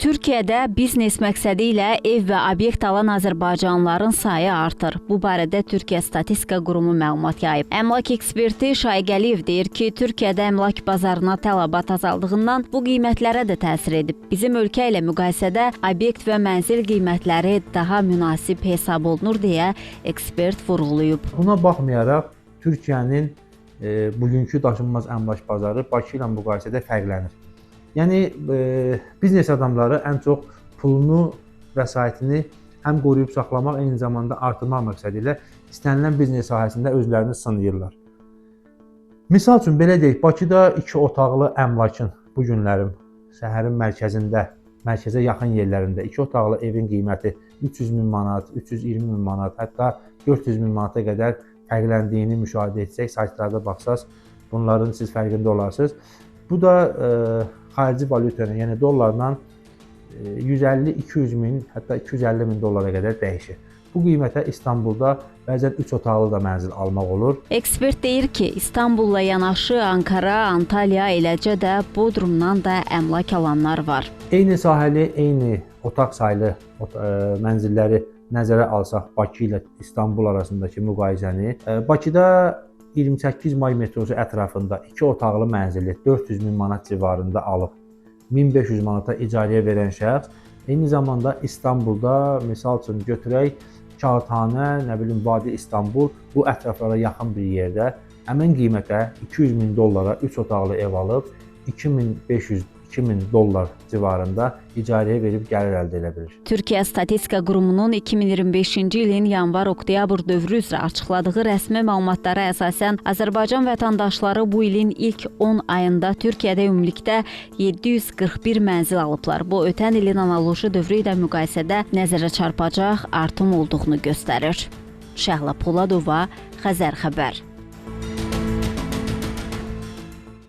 Türkiyədə biznes məqsədi ilə ev və obyekt alan azərbaycanlıların sayı artır. Bu barədə Türkiyə Statistika Qurumu məlumat yayıb. Əmlak eksperti Şaiq Əliyev deyir ki, Türkiyədə əmlak bazarına tələbat azaldığından bu qiymətlərə də təsir edib. Bizim ölkə ilə müqayisədə obyekt və mənzil qiymətləri daha münasib hesab olunur deyə ekspert vurğulayıb. Buna baxmayaraq Türkiyənin bugünkü daşınmaz əmlak bazarı Bakı ilə müqayisədə fərqlənir. Yəni, biznes adamları ən çox pulunu, vəsaitini həm qoruyub saxlamaq, eyni zamanda artırmaq məqsədi ilə istənilən biznes sahəsində özlərini sınayırlar. Misal üçün, belə deyək, Bakıda 2 otaqlı əmlakın bu günlərim şəhərin mərkəzində, mərkəzə yaxın yerlərində 2 otaqlı evin qiyməti 300 min manat, 320 min manat, hətta 400 min manata qədər fərqləndiyini müşahidə etsək, saytlarda baxsaz, bunların siz fərqində olarsınız. Bu da xarici valyuta ilə, yəni dollarla 150-200 min, hətta 250 min dollara qədər dəyişir. Bu qiymətə İstanbulda bəzən 3 otaqlı da mənzil almaq olur. Ekspert deyir ki, İstanbulla yanaşı Ankara, Antalya, eləcə də Bodrumdan da əmlak alanlar var. Eyni sahəli, eyni otaq saylı mənzilləri nəzərə alsaq Bakı ilə İstanbul arasındakı müqayisəni, Bakıda 28 may metrosu ətrafında 2 otaqlı mənzili 400 min manat civarında alıb 1500 manata icarəyə verən şəxs, eyni zamanda İstanbulda, misal üçün götürək, Kağıtxanə, nə bilim, Vadi İstanbul, bu ətraflara yaxın bir yerdə həmin qiymətə 200 min dollara 3 otaqlı ev alıb 2500-2000 dollar civarında icarəyə verib gəlir əldə edə bilir. Türkiyə Statistika Qurumunun 2025-ci ilin yanvar-oktyabr dövrü üzrə açıqladığı rəsmi məlumatlara əsasən Azərbaycan vətəndaşları bu ilin ilk 10 ayında Türkiyədə ümumilikdə 741 mənzil alıblar. Bu, ötən ilin analoji dövrü ilə müqayisədə nəzərə çarpacaq artım olduğunu göstərir. Şəhla Poladova, Xəzər xəbər.